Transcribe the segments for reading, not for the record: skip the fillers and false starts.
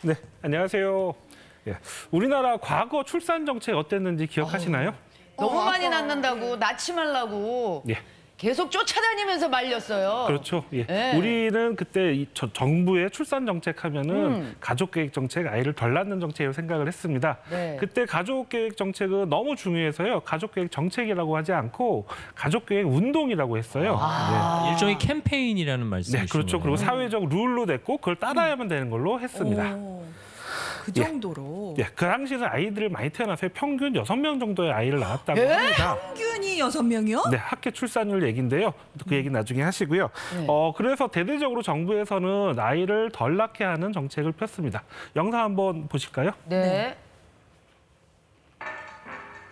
네, 안녕하세요. 예, 우리나라 과거 출산 정책 어땠는지 기억하시나요? 너무 많이 낳는다고 낳지말라고 예. 계속 쫓아다니면서 말렸어요. 그렇죠. 예. 네. 우리는 그때 정부의 출산 정책 하면은 가족계획 정책, 아이를 덜 낳는 정책으로 생각을 했습니다. 네. 그때 가족계획 정책은 너무 중요해서요. 가족계획 정책이라고 하지 않고 가족계획 운동이라고 했어요. 일종의 캠페인이라는 네, 말씀이시죠? 네, 그렇죠. 그리고 사회적 룰로 됐고 그걸 따라야만 되는 걸로 했습니다. 그 정도로. 예, 그 당시에는 아이들을 많이 태어나서 평균 6명 정도의 아이를 낳았다고 합니다. 평균이 6명이요? 네, 학계 출산율 얘기인데요. 그 얘기 나중에 하시고요. 네. 그래서 대대적으로 정부에서는 아이를 덜 낳게 하는 정책을 폈습니다. 영상 한번 보실까요? 네.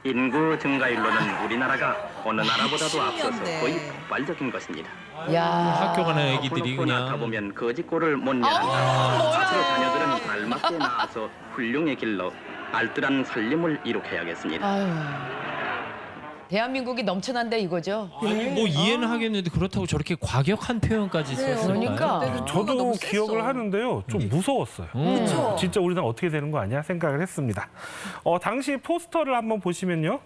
인구 증가율로는 우리나라가 어느 나라보다도 앞서서 80년대. 거의 폭발적인 것입니다. 야. 학교 가는 애기들이 놓고 낳다 그냥 보면 거짓골을 못 내란다. 스스로 자녀들은 알맞게 낳아서 훌륭의 길로 알뜰한 살림을 이룩해야겠습니다. 아유. 대한민국이 넘쳐난다 이거죠. 아니 뭐 이해는 하겠는데 그렇다고 저렇게 과격한 표현까지 썼을까요? 그러니까. 그때는 저도 너무 기억을 셌어. 하는데요. 좀 무서웠어요. 그쵸. 진짜 우리나라 어떻게 되는 거 아니야 생각을 했습니다. 당시 포스터를 한번 보시면요.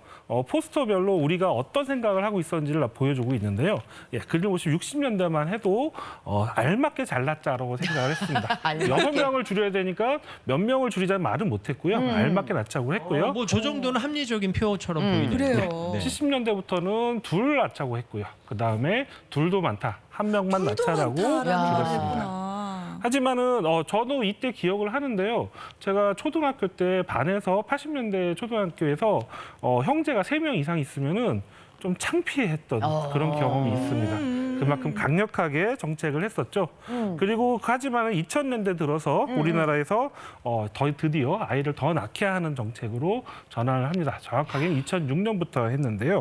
포스터별로 우리가 어떤 생각을 하고 있었는지를 보여주고 있는데요. 예, 그를 보시면 60년대만 해도 알맞게 잘났자라고 생각을 했습니다. 알맞게. 6명을 줄여야 되니까 몇 명을 줄이자는 말은 못했고요. 알맞게 낳자고 했고요. 뭐 저 정도는 합리적인 표처럼 보이네요. 그래요. 네. 70년대부터는 둘 낳자고 했고요. 그다음에 둘도 많다. 한 명만 낳자라고 줄였습니다. 하지만은 저도 이때 기억을 하는데요. 제가 초등학교 때 반에서 80년대 초등학교에서 형제가 3명 이상 있으면은 좀 창피했던 그런 경험이 있습니다. 그만큼 강력하게 정책을 했었죠. 그리고 하지만 2000년대 들어서 우리나라에서 드디어 아이를 더 낳게 하는 정책으로 전환을 합니다. 정확하게 2006년부터 했는데요.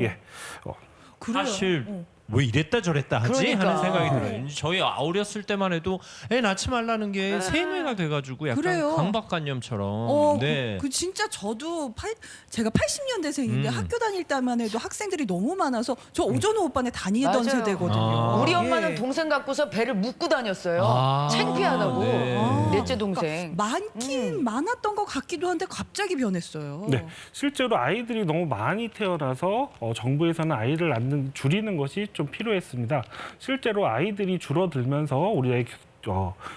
예. 그래요. 사실 왜 이랬다 저랬다 하지 그러니까. 하는 생각이 들어요. 저희 어렸을 때만 해도 애 낳지 말라는 게 세뇌가 돼가지고 약간 그래요. 강박관념처럼. 네. 그 진짜 저도 제가 80년대생인데 학교 다닐 때만 해도 학생들이 너무 많아서 저 오전호 오빠네 다니던 맞아요. 세대거든요. 우리 엄마는 예. 동생 갖고서 배를 묶고 다녔어요. 아, 창피하다고. 네. 넷째 동생. 많긴 많았던 것 같기도 한데 갑자기 변했어요. 네, 실제로 아이들이 너무 많이 태어나서 정부에서는 아이를 줄이는 것이 좀 필요했습니다. 실제로 아이들이 줄어들면서 우리의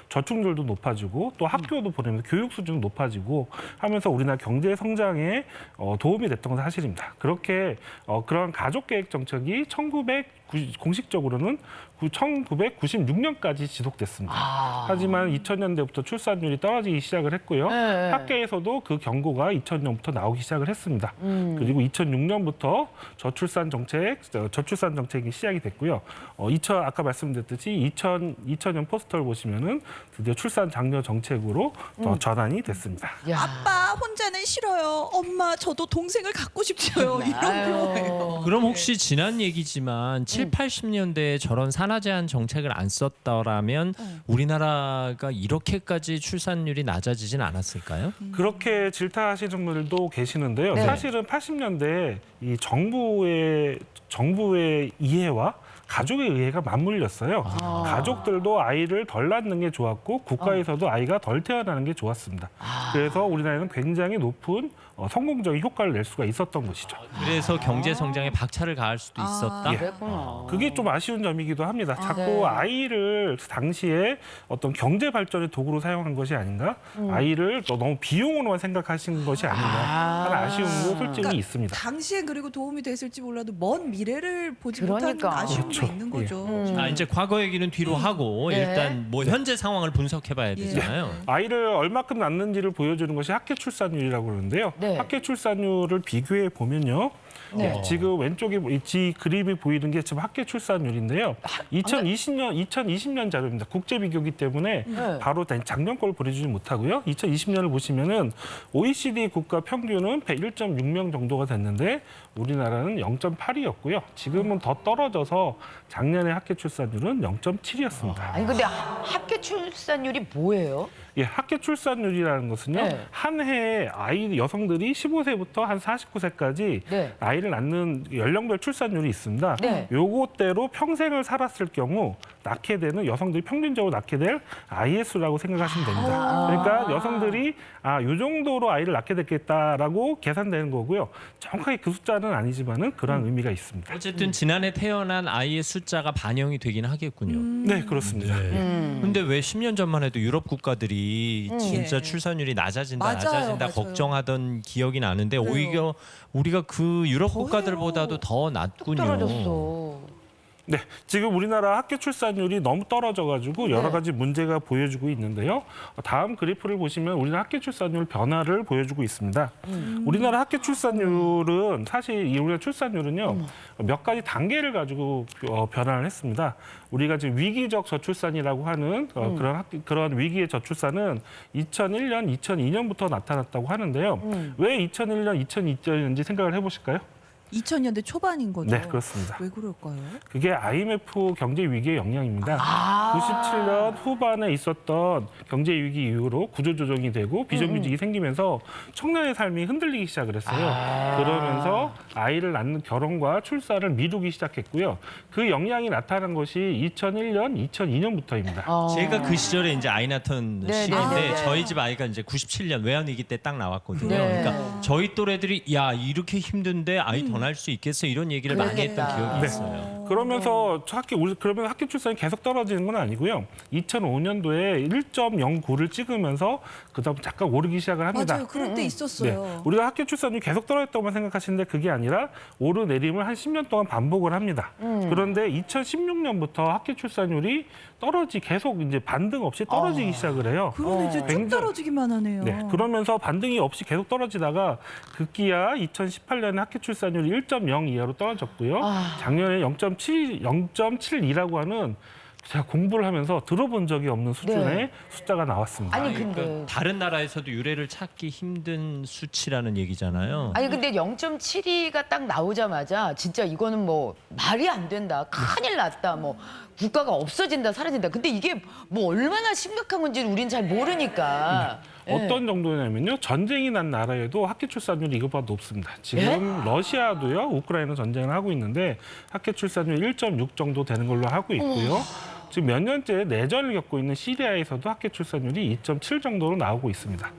저충률도 높아지고 또 학교도 보내면서 교육 수준도 높아지고 하면서 우리나라 경제 성장에 도움이 됐던 건 사실입니다. 그렇게 그런 가족계획 정책이 공식적으로는 1996년까지 지속됐습니다. 하지만 2000년대부터 출산율이 떨어지기 시작을 했고요. 네. 학계에서도 그 경고가 2000년부터 나오기 시작을 했습니다. 그리고 2006년부터 저출산 정책이 시작이 됐고요. 아까 말씀드렸듯이 2000년 포스터를 보시면은 드디어 출산 장려 정책으로 전환이 됐습니다. 야. 아빠 혼자는 싫어요. 엄마 저도 동생을 갖고 싶어요. 이런 거예요. 그럼 혹시 지난 얘기지만 7, 80년대에 저런 산하 제한 정책을 안 썼더라면 우리나라가 이렇게까지 출산율이 낮아지진 않았을까요? 그렇게 질타하시는 분들도 계시는데요. 네. 사실은 80년대에 이 정부의 이해와 가족의 의해가 맞물렸어요. 가족들도 아이를 덜 낳는 게 좋았고 국가에서도 아이가 덜 태어나는 게 좋았습니다. 그래서 우리나라는 굉장히 높은 성공적인 효과를 낼 수가 있었던 것이죠. 그래서 경제 성장에 박차를 가할 수도 있었다. 예. 그랬구나. 그게 좀 아쉬운 점이기도 합니다. 자꾸 네. 아이를 당시에 어떤 경제 발전의 도구로 사용한 것이 아닌가? 아이를 너무 비용으로만 생각하신 것이 아닌가 하는 아쉬움도 솔직히 있습니다. 당시엔 그리고 도움이 됐을지 몰라도 먼 미래를 보지 그러니까. 못하는 아쉬움도 그렇죠. 있는 거죠. 이제 과거 얘기는 뒤로 하고 네. 일단 뭐 현재 상황을 분석해봐야 되잖아요. 아이를 얼마큼 낳는지를 보여주는 것이 학계 출산율이라고 그러는데요. 네. 학계 출산율을 비교해 보면요. 네. 지금 왼쪽에 그림이 보이는 게 지금 학계 출산율인데요. 2020년 자료입니다. 국제 비교기 때문에 네. 바로 작년 걸 보내주지 못하고요. 2020년을 보시면은 OECD 국가 평균은 101.6명 정도가 됐는데 우리나라는 0.8이었고요. 지금은 더 떨어져서 작년에 학계 출산율은 0.7이었습니다. 아니 근데 학계 출산율이 뭐예요? 예, 학계 출산율이라는 것은요. 네. 한 해에 여성들이 15세부터 한 49세까지 네. 아이를 낳는 연령별 출산율이 있습니다. 네. 요것대로 평생을 살았을 경우 낳게 되는 여성들이 평균적으로 낳게 될 아이의 수라고 생각하시면 됩니다. 그러니까 여성들이 이 정도로 아이를 낳게 됐겠다라고 계산되는 거고요. 정확하게 그 숫자는 아니지만은 그런 의미가 있습니다. 어쨌든 지난해 태어난 아이의 숫자가 반영이 되긴 하겠군요. 네, 그렇습니다. 근데 왜 10년 전만 해도 유럽 국가들이 진짜 예. 출산율이 낮아진다 맞아요, 낮아진다 맞아요. 걱정하던 기억이 나는데 그래요. 오히려 우리가 그 유럽 더해요. 국가들보다도 더 낮군요. 떨어졌어. 네, 지금 우리나라 학교 출산율이 너무 떨어져가지고 여러 가지 문제가 보여주고 있는데요. 다음 그래프를 보시면 우리나라 학교 출산율 변화를 보여주고 있습니다. 우리나라 학교 출산율은 사실 이 우리나라 출산율은요 몇 가지 단계를 가지고 변화를 했습니다. 우리가 지금 위기적 저출산이라고 하는 그런 위기의 저출산은 2001년, 2002년부터 나타났다고 하는데요. 왜 2001년, 2002년인지 생각을 해보실까요? 2000년대 초반인 거죠. 네, 그렇습니다. 왜 그럴까요? 그게 IMF 경제 위기의 영향입니다. 97년 후반에 있었던 경제 위기 이후로 구조 조정이 되고 비정규직이 생기면서 청년의 삶이 흔들리기 시작을 했어요. 그러면서 아이를 낳는 결혼과 출산을 미루기 시작했고요. 그 영향이 나타난 것이 2001년, 2002년부터입니다. 제가 그 시절에 이제 아이 낳던 네, 시기인데 네, 네. 저희 집 아이가 이제 97년 외환위기 때 딱 나왔거든요. 네. 그러니까 저희 또래들이 야 이렇게 힘든데 아이 더 낳을 수 있겠어 이런 얘기를 많이 했던 그러겠다. 기억이 네. 있어요. 그러면서 그러면 학교 출산이 계속 떨어지는 건 아니고요. 2005년도에 1.09를 찍으면서 그다음 잠깐 오르기 시작을 합니다. 맞아요. 그럴 때 있었어요. 네, 우리가 학교 출산율이 계속 떨어졌다고만 생각하시는데 그게 아니라 오르내림을 한 10년 동안 반복을 합니다. 그런데 2016년부터 학교 출산율이 계속 이제 반등 없이 떨어지기 시작을 해요. 그러네 이제 쭉 굉장히- 떨어지기만 하네요. 네, 그러면서 반등이 없이 계속 떨어지다가 급기야 2018년에 학교 출산율이 1.0 이하로 떨어졌고요. 작년에 0.72라고 하는 제가 공부를 하면서 들어본 적이 없는 수준의 네. 숫자가 나왔습니다. 아니 그러니까 근데 다른 나라에서도 유례를 찾기 힘든 수치라는 얘기잖아요. 아니 근데 0.72가 딱 나오자마자 진짜 이거는 뭐 말이 안 된다. 큰일 났다. 뭐 국가가 없어진다, 사라진다. 근데 이게 뭐 얼마나 심각한 건지 우린 잘 모르니까. 예. 어떤 정도냐면요. 전쟁이 난 나라에도 학교 출산율이 이것보다 높습니다. 지금 러시아도요. 우크라이나 전쟁을 하고 있는데 학교 출산율 1.6 정도 되는 걸로 하고 있고요. 지금 몇 년째 내전을 겪고 있는 시리아에서도 학교 출산율이 2.7 정도로 나오고 있습니다.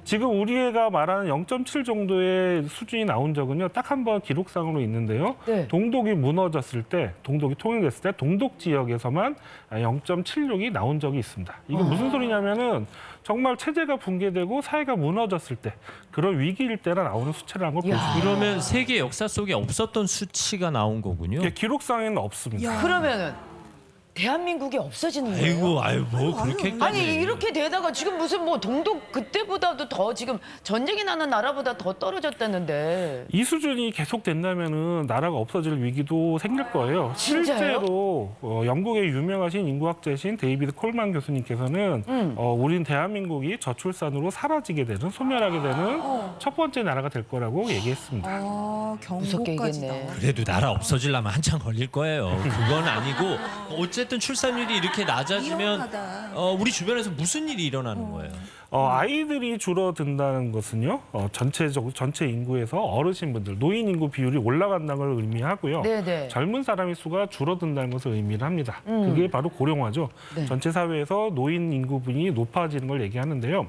지금 우리가 말하는 0.7 정도의 수준이 나온 적은요. 딱 한 번 기록상으로 있는데요. 네. 동독이 무너졌을 때, 동독이 통일됐을 때 동독 지역에서만 0.76이 나온 적이 있습니다. 이게 무슨 소리냐면은 정말 체제가 붕괴되고 사회가 무너졌을 때 그런 위기일 때나 나오는 수치라는 걸 볼 수 있습니다. 그러면 세계 역사 속에 없었던 수치가 나온 거군요. 이게 기록상에는 없습니다. 야. 그러면은 대한민국이 없어지는 거예요. 아이고 뭐 그렇게까지. 아니 이렇게 되다가 지금 무슨 뭐 동독 그때보다도 더 지금 전쟁이 나는 나라보다 더 떨어졌다는데. 이 수준이 계속된다면은 나라가 없어질 위기도 생길 거예요. 진짜요? 실제로 영국의 유명하신 인구학자이신 데이비드 콜만 교수님께서는 우린 대한민국이 저출산으로 사라지게 되는 소멸하게 되는 첫 번째 나라가 될 거라고 얘기했습니다. 무섭게 경고까지다. 얘기했네. 그래도 나라 없어지려면 한참 걸릴 거예요. 그건 아니고 어쨌든 출산율이 이렇게 낮아지면 위험하다. 우리 주변에서 무슨 일이 일어나는 거예요? 아이들이 줄어든다는 것은요, 전체 인구에서 어르신분들, 노인 인구 비율이 올라간다는 걸 의미하고요. 네네. 젊은 사람의 수가 줄어든다는 것을 의미를 합니다. 그게 바로 고령화죠. 네. 전체 사회에서 노인 인구분이 높아지는 걸 얘기하는데요.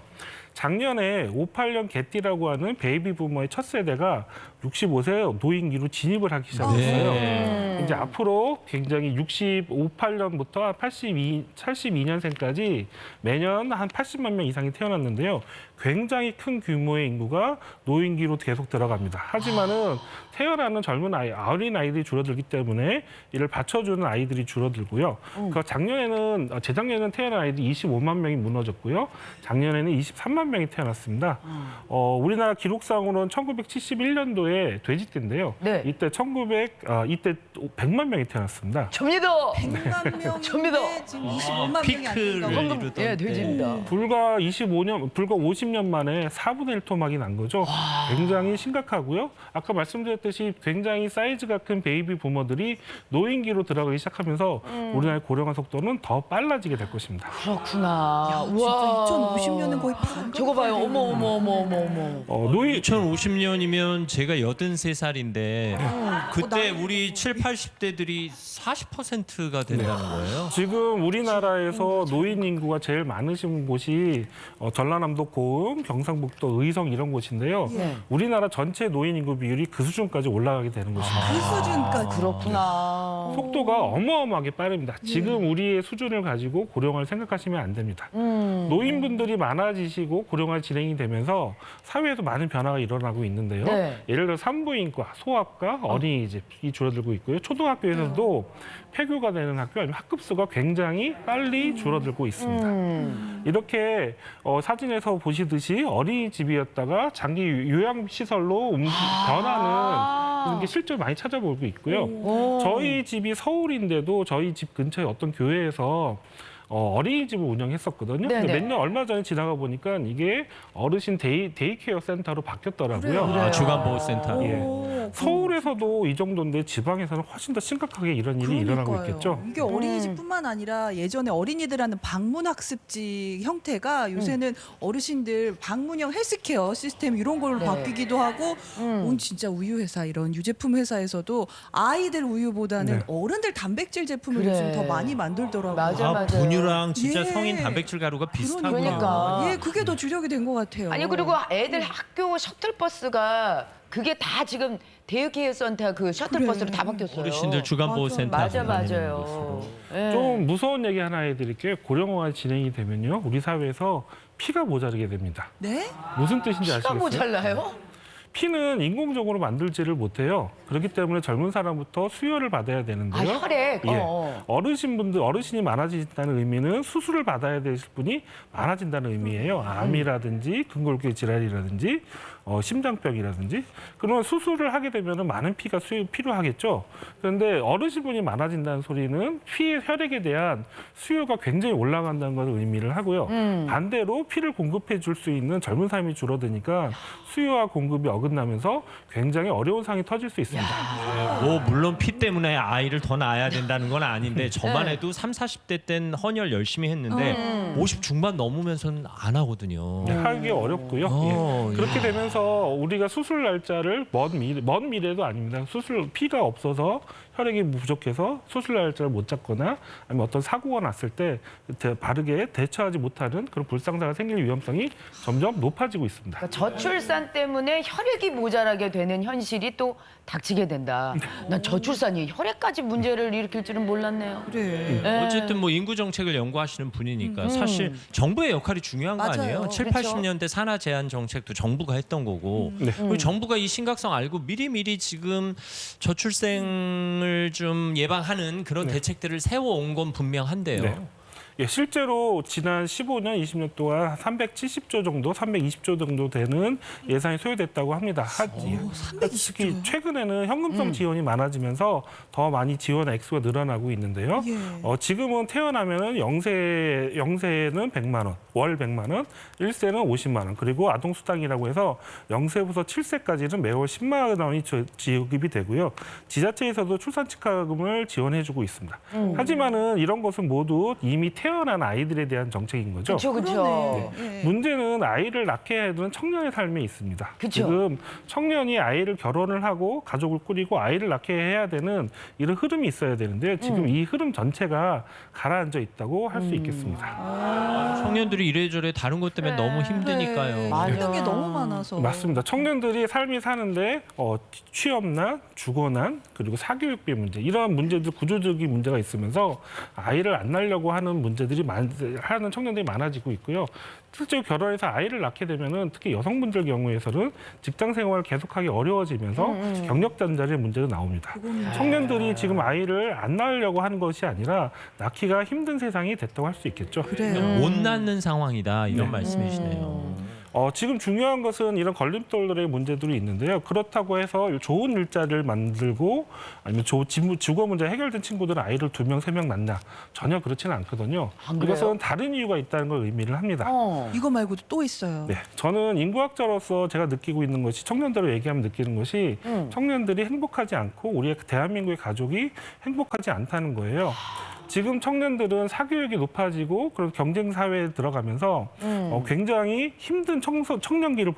작년에 58년 개띠라고 하는 베이비 부머의 첫 세대가 65세 노인기로 진입을 하기 시작했어요. 네. 이제 앞으로 굉장히 58년부터 82년생까지 매년 한 80만 명 이상이 태어났는데요. 굉장히 큰 규모의 인구가 노인기로 계속 들어갑니다. 하지만은 태어나는 젊은 어린 아이들이 줄어들기 때문에 이를 받쳐주는 아이들이 줄어들고요. 그 재작년에는 태어난 아이들이 25만 명이 무너졌고요. 작년에는 23만 명이 태어났습니다. 우리나라 기록상으로는 1971년도에 돼지띠인데요. 네. 이때 100만 명이 태어났습니다. 접니다. 100만 명인데 접니다. 지금 25만 명이 피크를 안 된다고. 이루던 예, 돼지입니다. 불과 50년 만에 4분의 1 토막이 난 거죠. 굉장히 심각하고요. 아까 말씀드렸듯이 굉장히 사이즈가 큰 베이비 부머들이 노인기로 들어가기 시작하면서 우리나라의 고령화 속도는 더 빨라지게 될 것입니다. 그렇구나. 야, 진짜 2050년은 거의 저거 봐요. 어머. 노인 2050년이면 제가 83살인데 그때 우리 7, 80대들이 40%가 된다는 거예요. 지금 우리나라에서 노인 인구가 제일 많으신 곳이 전라남도 고흥, 경상북도 의성 이런 곳인데요. 네. 우리나라 전체 노인 인구 비율이 그 수준까지 올라가게 되는 것입니다. 그 수준까지. 그렇구나. 속도가 어마어마하게 빠릅니다. 지금 우리의 수준을 가지고 고령화를 생각하시면 안 됩니다. 노인분들이 많아지시고 고령화 진행이 되면서 사회에도 많은 변화가 일어나고 있는데요. 네. 예를 들어 산부인과, 소아과, 어린이집이 줄어들고 있고요. 초등학교에서도 폐교가 되는 학교 아니면 학급수가 굉장히 빨리 줄어들고 있습니다. 이렇게 사진에서 보시듯이 어린이집이었다가 장기 요양시설로 변하는 그런 게 실제로 많이 찾아보고 있고요. 저희 집이 서울인데도 저희 집 근처에 어떤 교회에서 어린이집을 운영했었거든요. 네네. 근데 몇 년 얼마 전에 지나가 보니까 이게 어르신 데이케어 센터로 바뀌었더라고요. 아, 주간보호센터. 예. 서울에서도 이 정도인데 지방에서는 훨씬 더 심각하게 이런 일이 일어나고 있겠죠. 이게 어린이집뿐만 아니라 예전에 어린이들하는 방문학습지 형태가 요새는 어르신들 방문형 헬스케어 시스템 이런 걸로 네. 바뀌기도 하고 온 진짜 우유 회사 이런 유제품 회사에서도 아이들 우유보다는 네. 어른들 단백질 제품을 그래. 요즘 더 많이 만들더라고요. 맞아요. 분유랑 진짜 예. 성인 단백질 가루가 비슷하군요. 그러니까. 예, 그게 더 주력이 된 것 같아요. 아니 그리고 애들 학교 셔틀버스가 그게 다 지금 데이케어 센터 그 셔틀버스로 다 바뀌었어요. 어르신들 주간보호센터 맞아요. 예. 좀 무서운 얘기 하나 해드릴게요. 고령화가 진행이 되면요. 우리 사회에서 피가 모자르게 됩니다. 네? 무슨 뜻인지 피가 아시겠어요? 모자라요? 피는 인공적으로 만들지를 못해요. 그렇기 때문에 젊은 사람부터 수혈을 받아야 아 되는데요. 혈액. 예. 어르신이 많아진다는 의미는 수술을 받아야 되실 분이 많아진다는 의미예요. 암이라든지 근골격 질환이라든지 심장병이라든지. 그러면 수술을 하게 되면 많은 피가 필요하겠죠. 그런데 어르신분이 많아진다는 소리는 피의 혈액에 대한 수요가 굉장히 올라간다는 것을 의미를 하고요. 반대로 피를 공급해 줄 수 있는 젊은 사람이 줄어드니까 수요와 공급이 어긋나면서 굉장히 어려운 상황이 터질 수 있습니다. 뭐 물론 피 때문에 아이를 더 낳아야 된다는 건 아닌데 저만 해도 3, 40대 땐 헌혈 열심히 했는데 50 중반 넘으면서는 안 하거든요. 하기 어렵고요. 예. 그렇게 되면서 우리가 수술 날짜를 먼 미래도 아닙니다. 피가 없어서 혈액이 부족해서 수술 날짜를 못 잡거나 아니면 어떤 사고가 났을 때 바르게 대처하지 못하는 그런 불상사가 생길 위험성이 점점 높아지고 있습니다. 그러니까 저출산 때문에 혈액이 모자라게 되는 현실이 또 닥치게 된다. 난 저출산이 혈액까지 문제를 일으킬 줄은 몰랐네요. 그래. 예. 어쨌든 뭐 인구 정책을 연구하시는 분이니까 사실 정부의 역할이 중요한 거 맞아요. 아니에요? 7, 그렇죠. 80년대 산하 제한 정책도 정부가 했던 거고 네. 그리고 정부가 이 심각성 알고 미리미리 지금 저출생을 좀 예방하는 그런 대책들을 세워온 건 분명한데요. 네. 예, 실제로 지난 15년, 20년 동안 370조 정도, 320조 정도 되는 예산이 소요됐다고 합니다. 특히 최근에는 현금성 지원이 많아지면서 더 많이 지원 액수가 늘어나고 있는데요. 예. 지금은 태어나면은 영세는 100만 원, 월 100만 원, 1세는 50만 원, 그리고 아동수당이라고 해서 0세부터 7세까지는 매월 10만 원이 지급이 되고요. 지자체에서도 출산치과금을 지원해주고 있습니다. 하지만은 이런 것은 모두 이미 태어난 아이들에 대한 정책인 거죠. 그렇죠. 예. 문제는 아이를 낳게 해야 되는 청년의 삶에 있습니다. 그쵸. 지금 청년이 아이를 결혼을 하고 가족을 꾸리고 아이를 낳게 해야 되는 이런 흐름이 있어야 되는데 지금 이 흐름 전체가 가라앉아 있다고 할 수 있겠습니다. 청년들이 이래저래 다른 것 때문에 너무 힘드니까요. 맞아. 힘든 게 너무 많아서. 맞습니다. 청년들이 삶이 사는데 취업난, 주거난, 그리고 사교육비 문제 이런 문제들 구조적인 문제가 있으면서 아이를 안 낳으려고 하는 문제들이 하는 청년들이 많아지고 있고요. 실제로 결혼해서 아이를 낳게 되면은 특히 여성분들 경우에서는 직장 생활을 계속하기 어려워지면서 경력 단절의 문제가 나옵니다. 청년들이 지금 아이를 안 낳으려고 하는 것이 아니라 낳기가 힘든 세상이 됐다고 할 수 있겠죠. 그래요. 못 낳는 상황이다 이런 네. 말씀이시네요. 지금 중요한 것은 이런 걸림돌들의 문제들이 있는데요. 그렇다고 해서 좋은 일자리를 만들고 아니면 주거 문제 해결된 친구들은 아이를 2명, 3명 낳나 전혀 그렇지는 않거든요. 안 그래요? 이것은 다른 이유가 있다는 걸 의미를 합니다. 이거 말고도 또 있어요. 네, 저는 인구학자로서 제가 느끼고 있는 것이 청년들을 얘기하면 느끼는 것이 청년들이 행복하지 않고 우리 대한민국의 가족이 행복하지 않다는 거예요. 지금 청년들은 사교육이 높아지고 그런 경쟁 사회에 들어가면서 굉장히 힘든 청년기를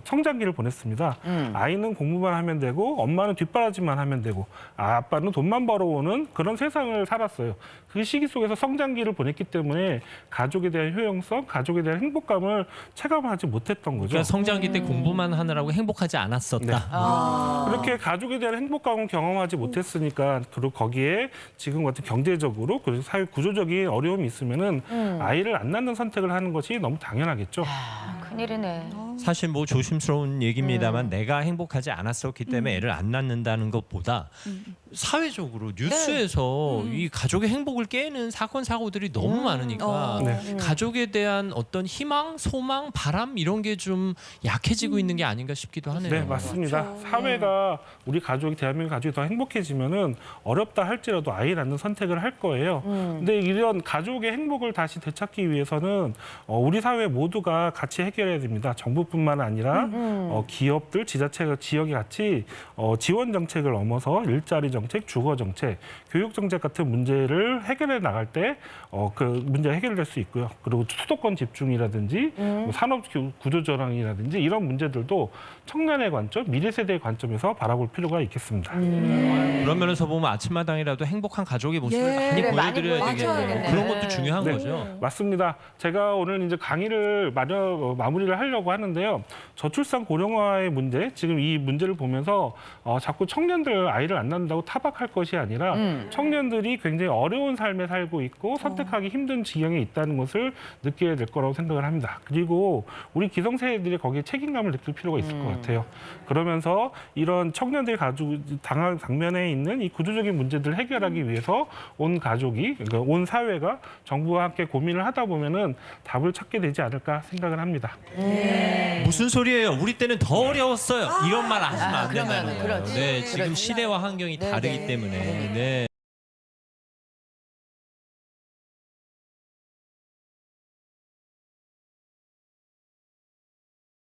성장기를 보냈습니다. 아이는 공부만 하면 되고 엄마는 뒷바라지만 하면 되고 아빠는 돈만 벌어오는 그런 세상을 살았어요. 그 시기 속에서 성장기를 보냈기 때문에 가족에 대한 효용성, 가족에 대한 행복감을 체감하지 못했던 거죠. 그러니까 성장기 때 공부만 하느라고 행복하지 않았었다. 그렇게 가족에 대한 행복감을 경험하지 못했으니까 그리고 거기에 지금 같은 경제적으로 그리고 사회 구조적인 어려움이 있으면은 아이를 안 낳는 선택을 하는 것이 너무 당연하겠죠. 큰일이네. 사실 뭐 조심스러운 얘기입니다만 내가 행복하지 않았었기 때문에 애를 안 낳는다는 것보다 사회적으로 뉴스에서 이 가족의 행복을 깨는 사건 사고들이 너무 많으니까 네. 가족에 대한 어떤 희망, 소망, 바람 이런 게 좀 약해지고 있는 게 아닌가 싶기도 하네요. 네, 맞습니다. 사회가 우리 가족이 대한민국 가족이 더 행복해지면은 어렵다 할지라도 아이 낳는 선택을 할 거예요. 근데 이런 가족의 행복을 다시 되찾기 위해서는 우리 사회 모두가 같이 해결해야 됩니다. 정부뿐만 아니라 기업들, 지자체가 지역이 같이 지원 정책을 넘어서 일자리 정책, 주거 정책, 교육 정책 같은 문제를 해결해 나갈 때 그 문제 해결될 수 있고요. 그리고 수도권 집중이라든지 뭐 산업 구조 전환이라든지 이런 문제들도 청년의 관점, 미래 세대의 관점에서 바라볼 필요가 있겠습니다. 그런 면에서 보면 아침마당이라도 행복한 가족의 모습을 예. 많이 그래, 많이 보여드려야 되겠네요. 보여줘야겠네. 그런 것도 중요한 네. 거죠. 맞습니다. 제가 오늘 이제 강의를 마무리를 하려고 하는데요. 저출산 고령화의 문제, 지금 이 문제를 보면서 자꾸 청년들 아이를 안 낳는다고 타박할 것이 아니라 청년들이 굉장히 어려운 삶에 살고 있고 선택하기 힘든 지경에 있다는 것을 느껴야 될 거라고 생각을 합니다. 그리고 우리 기성세대들이 거기에 책임감을 느낄 필요가 있을 것 같아요. 그러면서 이런 청년들이 당면에 있는 이 구조적인 문제들을 해결하기 위해서 온 가족이, 그러니까 온 사회가 정부와 함께 고민을 하다 보면은 답을 찾게 되지 않을까 생각을 합니다. 무슨 소리예요? 우리 때는 더 어려웠어요. 이런 말 하시면 안 된다는 그러면은 거예요. 그렇지. 네, 지금 그렇지. 시대와 환경이 네, 다르기 네. 때문에. 네.